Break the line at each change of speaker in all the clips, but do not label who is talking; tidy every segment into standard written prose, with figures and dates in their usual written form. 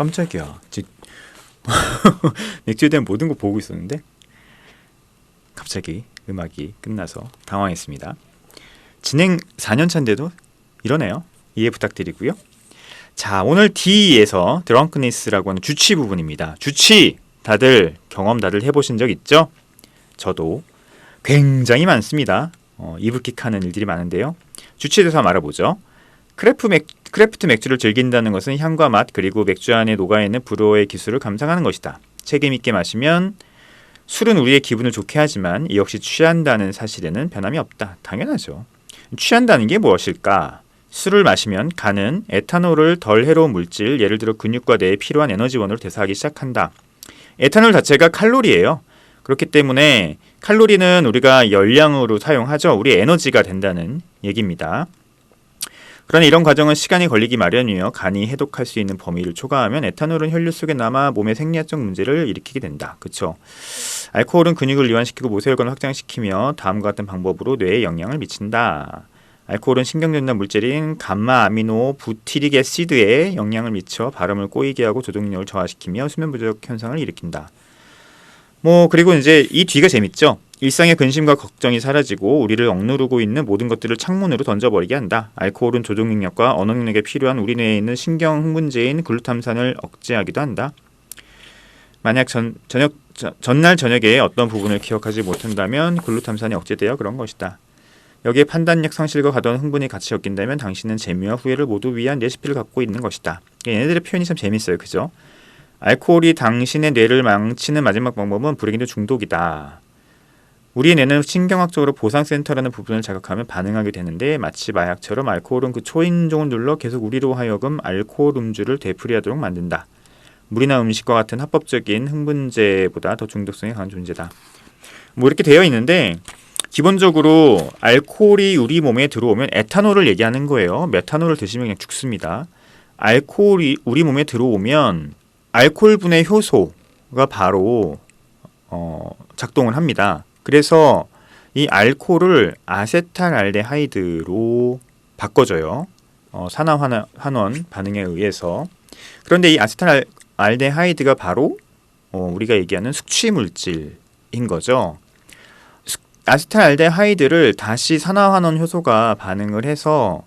깜짝이야. 맥주에 대한 모든 거 보고 있었는데 갑자기 음악이 끝나서 당황했습니다. 진행 4년차인데도 이러네요. 이해 부탁드리고요. 자, 오늘 D에서 드렁크니스라고 하는 주치 부분입니다. 주치 다들 해보신 적 있죠? 저도 굉장히 많습니다. 이불킥하는 일들이 많은데요. 주치에 대해서 한번 알아보죠. 크래프트 맥주를 즐긴다는 것은 향과 맛 그리고 맥주 안에 녹아있는 불호의 기술을 감상하는 것이다. 책임 있게 마시면 술은 우리의 기분을 좋게 하지만 이 역시 취한다는 사실에는 변함이 없다. 당연하죠. 취한다는 게 무엇일까? 술을 마시면 간은 에탄올을 덜 해로운 물질, 예를 들어 근육과 뇌에 필요한 에너지원으로 대사하기 시작한다. 에탄올 자체가 칼로리예요. 그렇기 때문에 칼로리는 우리가 열량으로 사용하죠. 우리 에너지가 된다는 얘기입니다. 그러나 이런 과정은 시간이 걸리기 마련이며 간이 해독할 수 있는 범위를 초과하면 에탄올은 혈류 속에 남아 몸의 생리학적 문제를 일으키게 된다. 그렇죠? 알코올은 근육을 이완시키고 모세혈관을 확장시키며 다음과 같은 방법으로 뇌에 영향을 미친다. 알코올은 신경전달 물질인 감마 아미노 부티릭 애시드에 영향을 미쳐 발음을 꼬이게 하고 조동 능력을 저하시키며 수면 부족 현상을 일으킨다. 그리고 이제 이 뒤가 재밌죠. 일상의 근심과 걱정이 사라지고 우리를 억누르고 있는 모든 것들을 창문으로 던져버리게 한다. 알코올은 조종 능력과 언어 능력에 필요한 우리 뇌에 있는 신경 흥분제인 글루탐산을 억제하기도 한다. 만약 전날 저녁에 어떤 부분을 기억하지 못한다면 글루탐산이 억제되어 그런 것이다. 여기에 판단력 상실과 과도한 흥분이 같이 엮인다면 당신은 재미와 후회를 모두 위한 레시피를 갖고 있는 것이다. 얘네들의 표현이 참 재밌어요. 그죠? 알코올이 당신의 뇌를 망치는 마지막 방법은 불행히도 중독이다. 우리의 뇌는 신경학적으로 보상센터라는 부분을 자극하면 반응하게 되는데 마치 마약처럼 알코올은 그 초인종을 눌러 계속 우리로 하여금 알코올 음주를 되풀이하도록 만든다. 물이나 음식과 같은 합법적인 흥분제보다 더 중독성이 강한 존재다. 이렇게 되어 있는데 기본적으로 알코올이 우리 몸에 들어오면 에탄올을 얘기하는 거예요. 메탄올을 드시면 그냥 죽습니다. 알코올이 우리 몸에 들어오면 알코올분해 효소가 바로 작동을 합니다. 그래서 이 알코올을 아세탈알데하이드로 바꿔줘요. 산화환원 반응에 의해서. 그런데 이 아세탈알데하이드가 바로 우리가 얘기하는 숙취물질인 거죠. 아세탈알데하이드를 다시 산화환원 효소가 반응을 해서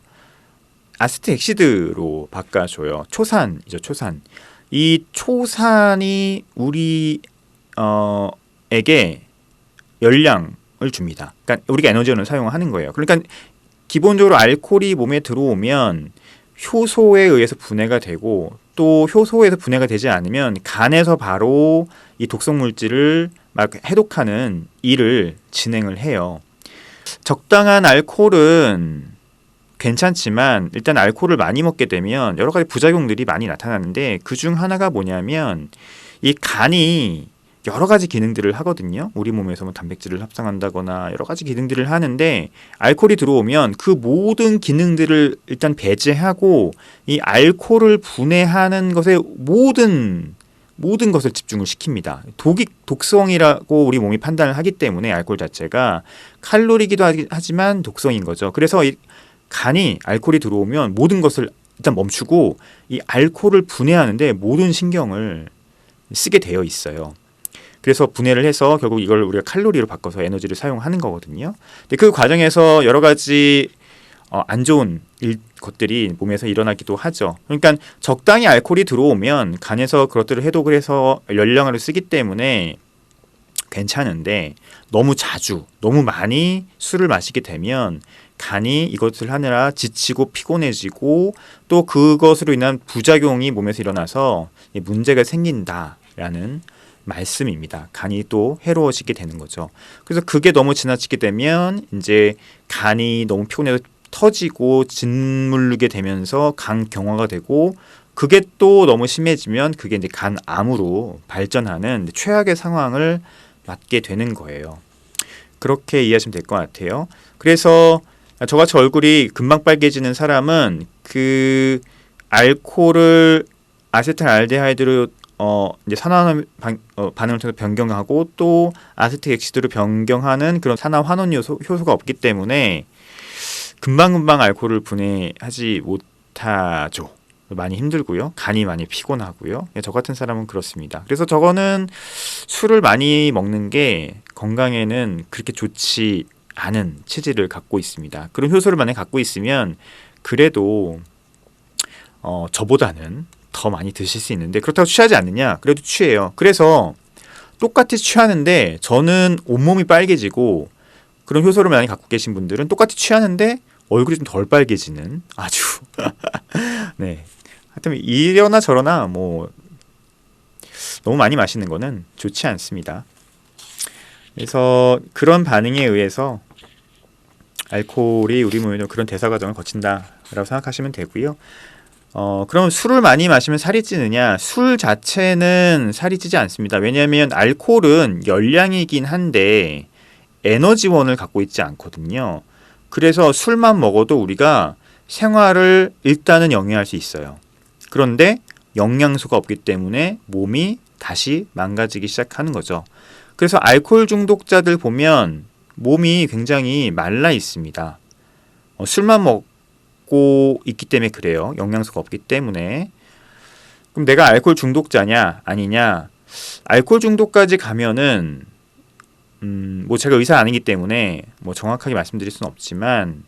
아세트엑시드로 바꿔줘요. 초산이죠, 초산. 이 초산이 우리에게 열량을 줍니다. 그러니까 우리가 에너지원을 사용하는 거예요. 그러니까 기본적으로 알코올이 몸에 들어오면 효소에 의해서 분해가 되고 또 효소에서 분해가 되지 않으면 간에서 바로 이 독성 물질을 막 해독하는 일을 진행을 해요. 적당한 알코올은 괜찮지만 일단 알코올을 많이 먹게 되면 여러 가지 부작용들이 많이 나타나는데 그중 하나가 뭐냐면 이 간이 여러 가지 기능들을 하거든요. 우리 몸에서 단백질을 합성한다거나 여러 가지 기능들을 하는데 알코올이 들어오면 그 모든 기능들을 일단 배제하고 이 알코올을 분해하는 것에 모든 것을 집중을 시킵니다. 독성이라고 우리 몸이 판단을 하기 때문에 알코올 자체가 칼로리이기도 하지만 독성인 거죠. 그래서 이 간이 알코올이 들어오면 모든 것을 일단 멈추고 이 알코올을 분해하는데 모든 신경을 쓰게 되어 있어요. 그래서 분해를 해서 결국 이걸 우리가 칼로리로 바꿔서 에너지를 사용하는 거거든요. 근데 그 과정에서 여러 가지 안 좋은 것들이 몸에서 일어나기도 하죠. 그러니까 적당히 알코올이 들어오면 간에서 그것들을 해독을 해서 열량을 쓰기 때문에 괜찮은데 너무 자주, 너무 많이 술을 마시게 되면 간이 이것을 하느라 지치고 피곤해지고 또 그것으로 인한 부작용이 몸에서 일어나서 문제가 생긴다라는 말씀입니다. 간이 또 해로워지게 되는 거죠. 그래서 그게 너무 지나치게 되면 이제 간이 너무 피곤해서 터지고 짓물르게 되면서 간 경화가 되고 그게 또 너무 심해지면 그게 이제 간암으로 발전하는 최악의 상황을 맞게 되는 거예요. 그렇게 이해하시면 될 것 같아요. 그래서 저같이 얼굴이 금방 빨개지는 사람은 그 알코올을 아세탈알데하이드로 이제 산화환원 반응을 통해서 변경하고 또 아세트엑시드로 변경하는 그런 산화환원 효소가 없기 때문에 금방금방 알코올을 분해하지 못하죠. 많이 힘들고요. 간이 많이 피곤하고요. 저 같은 사람은 그렇습니다. 그래서 저거는 술을 많이 먹는 게 건강에는 그렇게 좋지 않은 체질을 갖고 있습니다. 그런 효소를 만약에 갖고 있으면 그래도 저보다는 더 많이 드실 수 있는데 그렇다고 취하지 않느냐? 그래도 취해요. 그래서 똑같이 취하는데 저는 온몸이 빨개지고 그런 효소를 많이 갖고 계신 분들은 똑같이 취하는데 얼굴이 좀 덜 빨개지는 아주 네. 하여튼 이러나 저러나 뭐 너무 많이 마시는 거는 좋지 않습니다. 그래서 그런 반응에 의해서 알코올이 우리 몸에도 그런 대사 과정을 거친다라고 생각하시면 되고요. 그럼 술을 많이 마시면 살이 찌느냐? 술 자체는 살이 찌지 않습니다. 왜냐하면 알코올은 열량이긴 한데 에너지원을 갖고 있지 않거든요. 그래서 술만 먹어도 우리가 생활을 일단은 영위할 수 있어요. 그런데 영양소가 없기 때문에 몸이 다시 망가지기 시작하는 거죠. 그래서 알코올 중독자들 보면 몸이 굉장히 말라 있습니다. 술만 먹고 있기 때문에 그래요. 영양소가 없기 때문에. 그럼 내가 알코올 중독자냐 아니냐? 알코올 중독까지 가면은 뭐 제가 의사 아니기 때문에 뭐 정확하게 말씀드릴 수는 없지만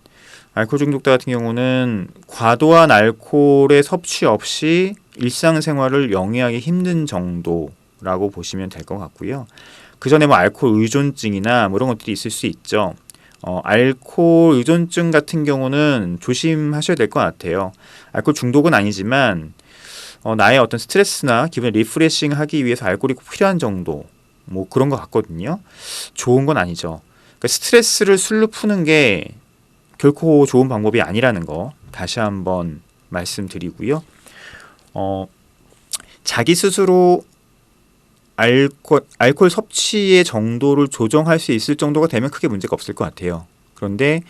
알코올 중독자 같은 경우는 과도한 알코올의 섭취 없이 일상생활을 영위하기 힘든 정도라고 보시면 될 것 같고요. 그 전에 뭐 알코올 의존증이나 뭐 이런 것들이 있을 수 있죠. 알코올 의존증 같은 경우는 조심하셔야 될 것 같아요. 알코올 중독은 아니지만 나의 어떤 스트레스나 기분을 리프레싱 하기 위해서 알코올이 꼭 필요한 정도 뭐 그런 것 같거든요. 좋은 건 아니죠. 그러니까 스트레스를 술로 푸는 게 결코 좋은 방법이 아니라는 거 다시 한번 말씀드리고요. 자기 스스로 알코올 섭취의 정도를 조정할 수 있을 정도가 되면 크게 문제가 없을 것 같아요. 그런데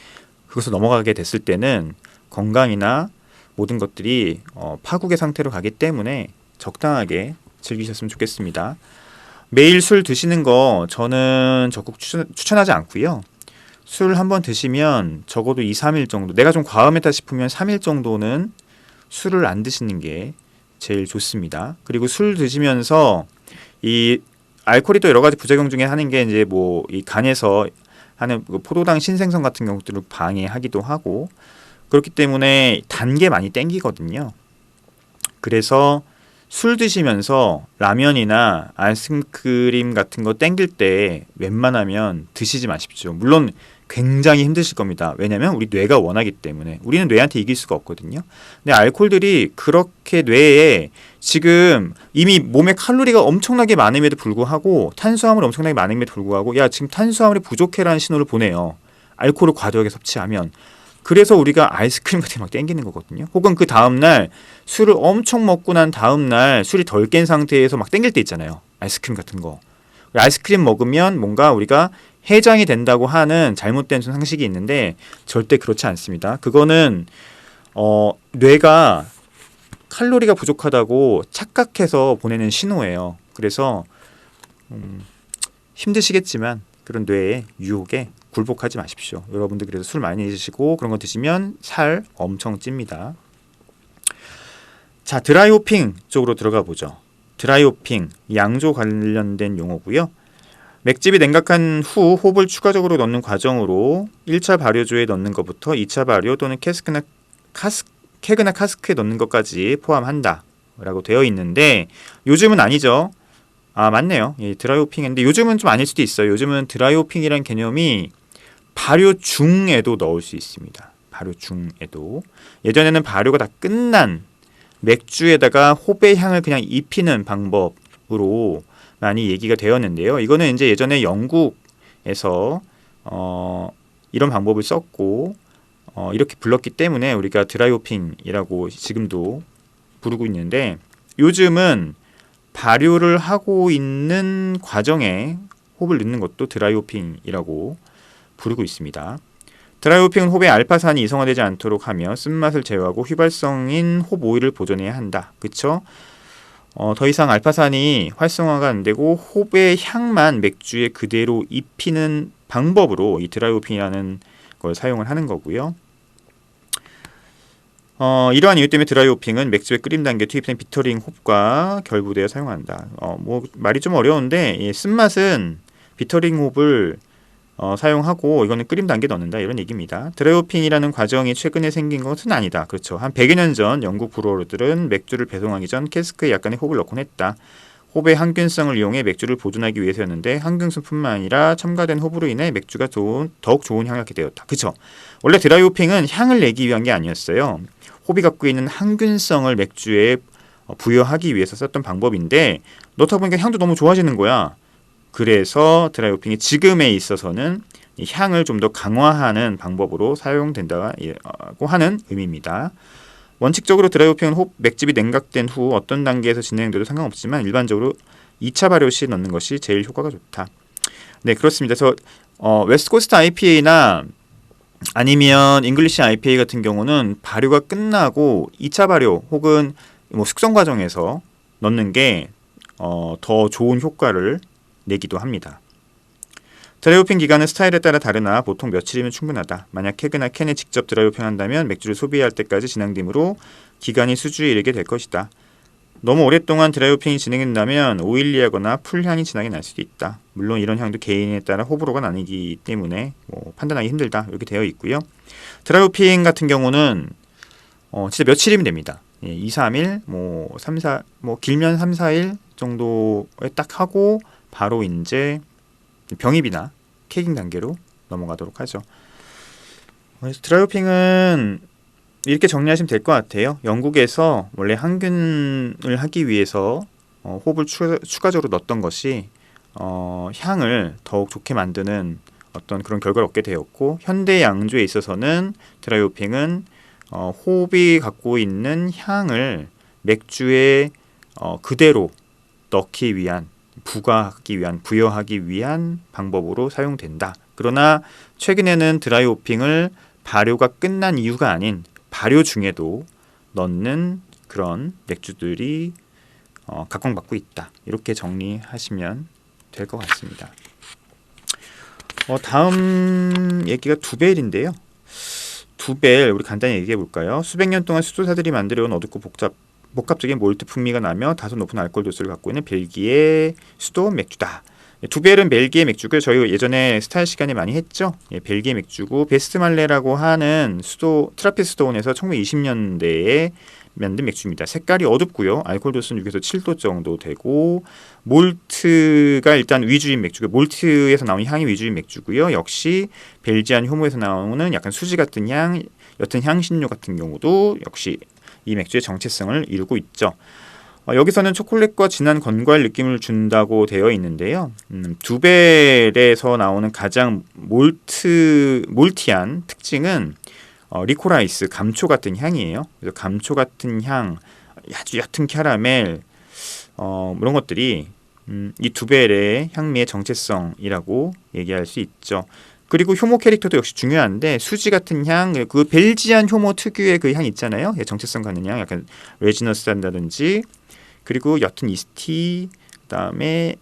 그것을 넘어가게 됐을 때는 건강이나 모든 것들이 파국의 상태로 가기 때문에 적당하게 즐기셨으면 좋겠습니다. 매일 술 드시는 거 저는 적극 추천하지 않고요. 술 한번 드시면 적어도 2, 3일 정도, 내가 좀 과음했다 싶으면 3일 정도는 술을 안 드시는 게 제일 좋습니다. 그리고 술 드시면서 이 알코올이 또 여러 가지 부작용 중에 하는 게 이제 뭐 이 간에서 하는 포도당 신생성 같은 경우들을 방해하기도 하고 그렇기 때문에 단 게 많이 땡기거든요. 그래서 술 드시면서 라면이나 아이스크림 같은 거 땡길 때 웬만하면 드시지 마십시오. 물론 굉장히 힘드실 겁니다. 왜냐하면 우리 뇌가 원하기 때문에 우리는 뇌한테 이길 수가 없거든요. 근데 알코올들이 그렇게 뇌에 지금 이미 몸에 칼로리가 엄청나게 많음에도 불구하고 탄수화물이 엄청나게 많음에도 불구하고 야 지금 탄수화물이 부족해라는 신호를 보내요. 알코올을 과도하게 섭취하면. 그래서 우리가 아이스크림 같은 게 막 땡기는 거거든요. 혹은 그 다음날 술을 엄청 먹고 난 다음날 술이 덜 깬 상태에서 막 땡길 때 있잖아요. 아이스크림 같은 거. 아이스크림 먹으면 뭔가 우리가 해장이 된다고 하는 잘못된 상식이 있는데 절대 그렇지 않습니다. 그거는 뇌가 칼로리가 부족하다고 착각해서 보내는 신호예요. 그래서 힘드시겠지만 그런 뇌의 유혹에 굴복하지 마십시오. 여러분들 그래서 술 많이 드시고 그런 거 드시면 살 엄청 찝니다. 자, 드라이호핑 쪽으로 들어가 보죠. 드라이호핑, 양조 관련된 용어고요. 맥집이 냉각한 후 홉을 추가적으로 넣는 과정으로 1차 발효조에 넣는 것부터 2차 발효 또는 케그나 카스크에 넣는 것까지 포함한다 라고 되어 있는데 요즘은 아니죠. 아 맞네요. 예, 드라이호핑인데 요즘은 좀 아닐 수도 있어요. 요즘은 드라이호핑이란 개념이 발효 중에도 넣을 수 있습니다. 발효 중에도. 예전에는 발효가 다 끝난 맥주에다가 홉의 향을 그냥 입히는 방법으로 많이 얘기가 되었는데요. 이거는 이제 예전에 영국에서 이런 방법을 썼고 이렇게 불렀기 때문에 우리가 드라이호핑이라고 지금도 부르고 있는데 요즘은 발효를 하고 있는 과정에 홉을 넣는 것도 드라이호핑이라고 부르고 있습니다. 드라이호핑은 홉의 알파산이 이성화되지 않도록 하며 쓴맛을 제어하고 휘발성인 홉 오일을 보존해야 한다. 그쵸? 더 이상 알파산이 활성화가 안 되고 홉의 향만 맥주에 그대로 입히는 방법으로 이 드라이호핑이라는 걸 사용을 하는 거고요. 이러한 이유 때문에 드라이 호핑은 맥주의 끓임 단계에 투입된 비터링 홉과 결부되어 사용한다. 뭐 말이 좀 어려운데 쓴맛은 비터링 홉을 사용하고 이거는 끓임 단계에 넣는다 이런 얘기입니다. 드라이 호핑이라는 과정이 최근에 생긴 것은 아니다. 그렇죠. 한 100여 년 전 영국 브루어들은 맥주를 배송하기 전 캐스크에 약간의 홉을 넣곤 했다. 홉의 항균성을 이용해 맥주를 보존하기 위해서였는데 항균성뿐만 아니라 첨가된 홉으로 인해 맥주가 더욱 좋은 향을 갖게 되었다. 그렇죠. 원래 드라이 호핑은 향을 내기 위한 게 아니었어요. 홉이 갖고 있는 항균성을 맥주에 부여하기 위해서 썼던 방법인데 넣다 보니까 향도 너무 좋아지는 거야. 그래서 드라이 호핑이 지금에 있어서는 이 향을 좀 더 강화하는 방법으로 사용된다고 하는 의미입니다. 원칙적으로 드라이 호핑은 홉 맥집이 냉각된 후 어떤 단계에서 진행돼도 상관없지만 일반적으로 2차 발효 시 넣는 것이 제일 효과가 좋다. 네, 그렇습니다. 그래서 웨스트 코스트 IPA나 아니면 잉글리시 IPA 같은 경우는 발효가 끝나고 2차 발효 혹은 뭐 숙성 과정에서 넣는 게 더 좋은 효과를 내기도 합니다. 드라이 호핑 기간은 스타일에 따라 다르나 보통 며칠이면 충분하다. 만약 케그나 캔에 직접 드라이 호핑한다면 맥주를 소비할 때까지 진행되므로 기간이 수주에 이르게 될 것이다. 너무 오랫동안 드라이 호핑이 진행된다면 오일리하거나 풀향이 진하게 날 수도 있다. 물론 이런 향도 개인에 따라 호불호가 나뉘기 때문에 판단하기 힘들다. 이렇게 되어 있고요. 드라이 호핑 같은 경우는 진짜 며칠이면 됩니다. 2, 3일, 3, 4, 길면 3, 4일 정도에 딱 하고 바로 이제 병입이나 케이킹 단계로 넘어가도록 하죠. 그래서 드라이 호핑은 이렇게 정리하시면 될 것 같아요. 영국에서 원래 항균을 하기 위해서 홉을 추가적으로 넣었던 것이 향을 더욱 좋게 만드는 어떤 그런 결과를 얻게 되었고 현대 양조에 있어서는 드라이 호핑은 홉이 갖고 있는 향을 맥주에 그대로 넣기 위한 부여하기 위한 방법으로 사용된다. 그러나 최근에는 드라이 호핑을 발효가 끝난 이유가 아닌 발효 중에도 넣는 그런 맥주들이 각광받고 있다. 이렇게 정리하시면 될 것 같습니다. 다음 얘기가 두벨인데요. 두벨 우리 간단히 얘기해 볼까요? 수백 년 동안 수도사들이 만들어온 어둡고 복합적인 몰트 풍미가 나며 다소 높은 알코올 도수를 갖고 있는 벨기에 수도 맥주다. 두벨은 벨기에 맥주고요. 저희 예전에 스타일 시간에 많이 했죠. 벨기에 맥주고 베스트말레라고 하는 트라피스트온에서 1920년대에 만든 맥주입니다. 색깔이 어둡고요. 알코올 도수는 6에서 7도 정도 되고 몰트가 일단 위주인 맥주고 몰트에서 나오는 향이 위주인 맥주고요. 역시 벨지안 효모에서 나오는 약간 수지 같은 향, 옅은 향신료 같은 경우도 역시 이 맥주의 정체성을 이루고 있죠. 여기서는 초콜릿과 진한 건과일 느낌을 준다고 되어 있는데요. 두벨에서 나오는 가장 몰티한 특징은 리코라이스, 감초 같은 향이에요. 그래서 감초 같은 향, 아주 옅은 캐러멜 이런 것들이 이 두벨의 향미의 정체성이라고 얘기할 수 있죠. 그리고 효모 캐릭터도 역시 중요한데 수지 같은 향, 그 벨지안 효모 특유의 그 향 있잖아요. 정체성 갖는 향, 약간 레지너스한다든지 그리고 옅은 이스티, 그다음에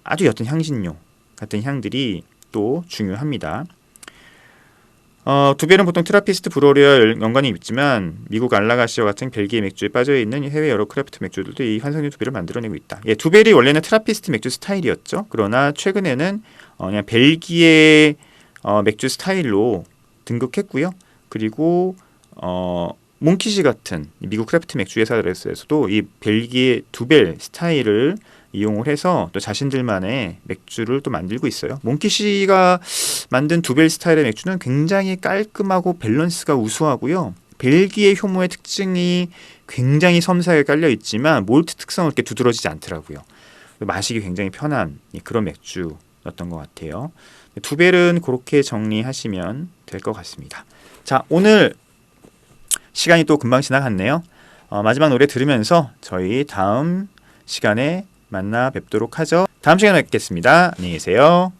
아주 옅은 향신료 같은 향들이 또 중요합니다. 두벨은 보통 트라피스트 브로리와 연관이 있지만 미국 알라가시와 같은 벨기에 맥주에 빠져있는 해외 여러 크래프트 맥주들도 이 환상의 두벨을 만들어내고 있다. 두벨이 원래는 트라피스트 맥주 스타일이었죠. 그러나 최근에는 그냥 벨기에 맥주 스타일로 등극했고요. 그리고 몽키시 같은 미국 크래프트 맥주 회사들에서도 이 벨기에 두벨 스타일을 이용을 해서 또 자신들만의 맥주를 또 만들고 있어요. 몽키시가 만든 두벨 스타일의 맥주는 굉장히 깔끔하고 밸런스가 우수하고요. 벨기에 효모의 특징이 굉장히 섬세하게 깔려 있지만 몰트 특성은 이렇게 두드러지지 않더라고요. 마시기 굉장히 편한 그런 맥주였던 것 같아요. 두벨은 그렇게 정리하시면 될 것 같습니다. 자, 오늘 시간이 또 금방 지나갔네요. 마지막 노래 들으면서 저희 다음 시간에 만나 뵙도록 하죠. 다음 시간에 뵙겠습니다. 안녕히 계세요.